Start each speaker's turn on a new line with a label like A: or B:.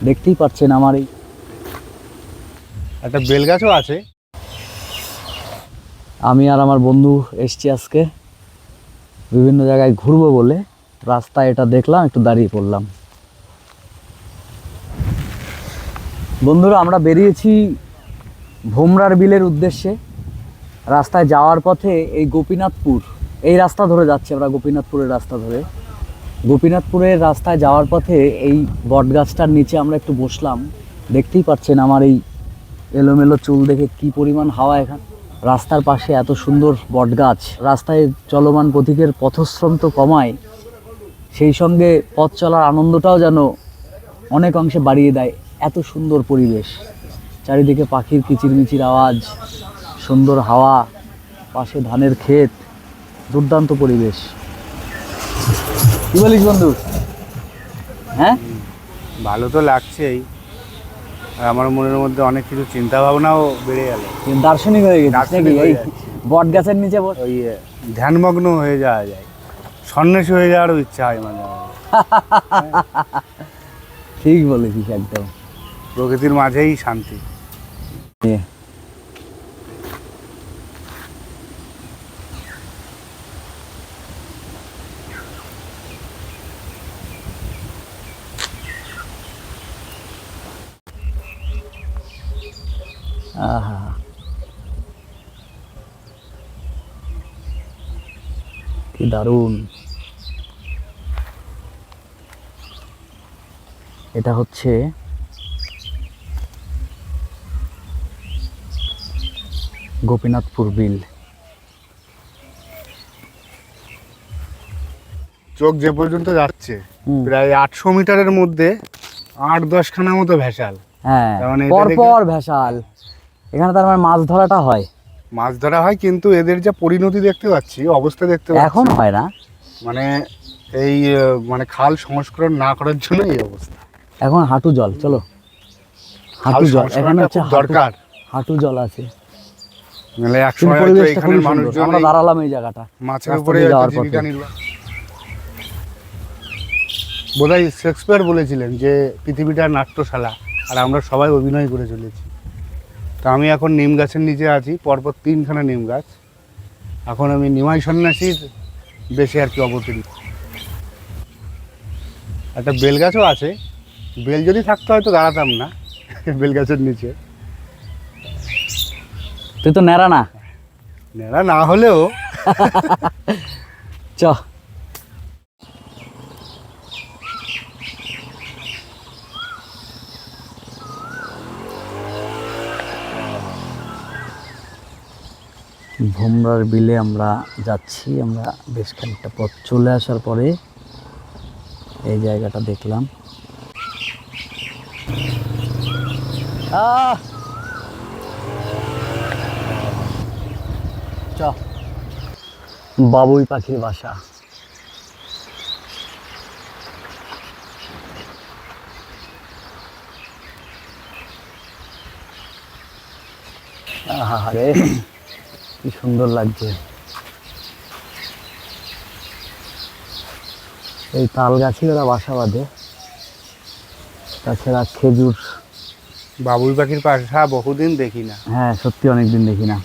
A: দেখতেই পাচ্ছেন আমার এই
B: একটা বেল গাছও আছে।
A: আমি আর আমার বন্ধু এসছি আজকে বিভিন্ন জায়গায় ঘুরবো বলে। রাস্তায় এটা দেখলাম, একটু দাঁড়িয়ে পড়লাম। বন্ধুরা, আমরা বেরিয়েছি ভোমরার বিলের উদ্দেশ্যে। রাস্তায় যাওয়ার পথে এই গোপীনাথপুর, এই রাস্তা ধরে যাচ্ছি আমরা, গোপীনাথপুরের রাস্তা ধরে। গোপীনাথপুরের রাস্তায় যাওয়ার পথে এই বটগাছটার নিচে আমরা একটু বসলাম। দেখতেই পাচ্ছেন আমার এই এলোমেলো চুল দেখে কি পরিমাণ হাওয়া এখানে। রাস্তার পাশে এত সুন্দর বটগাছ, রাস্তায় চলমান পথিকের পথশ্রম তো কমায়, সেই সঙ্গে পথ চলার আনন্দটাও যেন অনেক অংশে বাড়িয়ে দেয়। এত সুন্দর পরিবেশ, চারিদিকে পাখির কিচিরমিচির আওয়াজ, সুন্দর হাওয়া, পাশে ধানের ক্ষেত, দুর্দান্ত পরিবেশ। কি বলিস বন্ধু? হ্যাঁ,
B: ভালো তো লাগছেই, আর আমার মনের মধ্যে অনেক কিছু চিন্তা ভাবনাও বেড়ে গেল।
A: দার্শনিক হয়ে গেছিস নাকি? এই বট গাছের নিচে
B: ওই ধ্যানমগ্ন হয়ে যাওয়া যায়, সন্ন্যাসী হয়ে যাওয়ারও ইচ্ছা হয় মানে।
A: ঠিক বলেছিস, একদম
B: প্রকৃতির মাঝেই শান্তি।
A: আহা, কি দারুণ। এটা হচ্ছে গোপীনাথপুর বিল।
B: চোখ যে পর্যন্ত যাচ্ছে প্রায় 800 মিটারের মধ্যে 8-10 খানা মতো ভেসাল।
A: হ্যাঁ,
B: তার মানে এটা
A: পরপর ভেসাল। এখানে তার মানে মাছ ধরাটা হয়,
B: মাছ ধরা হয়, কিন্তু এদের যে পরিণতি দেখতে পাচ্ছি, অবস্থা দেখতে পাচ্ছি,
A: এখন হয় না।
B: মানে এই মানে খাল সংস্করণ না করার জন্য এই অবস্থা।
A: এখন হাঁটু জল, চলো হাঁটু জল, এখানে হচ্ছে
B: দরকার,
A: হাঁটু জল আছে।
B: মানে একসময় হয়তো এখানের মানুষজন
A: আমরা দাঁড়ালাম এই জায়গাটা,
B: মাছের উপরে জীবিকা নির্বাহ। বোধহয় শেক্সপিয়ার বলেছিলেন যে পৃথিবীটা নাট্যশালা, আর আমরা সবাই অভিনয় করে চলেছি। তো আমি এখন নিম গাছের নিচে আছি, পরপর 3খানা নিম গাছ। এখন আমি নিমাই সন্ন্যাসীর বেশি আর কি অবতীর্ণ। একটা বেল গাছও আছে, বেল যদি থাকতো হয়তো দাঁড়াতাম না বেল গাছের নিচে।
A: তুই তো নেড়া না,
B: নেড়া না হলেও
A: চ। ভোমরার বিলে আমরা যাচ্ছি। আমরা বেশ খানিকটা পথ চলে আসার পরে এই জায়গাটা দেখলাম। চ, বাবুই পাখির বাসা। আরে কি সুন্দর লাগছে। এই তাল গাছে ওরা বাসা বাঁধে, তাছাড়া খেজুর।
B: বাবুই পাখির বাসা বহুদিন দেখি না।
A: হ্যাঁ, সত্যি অনেকদিন দেখি না।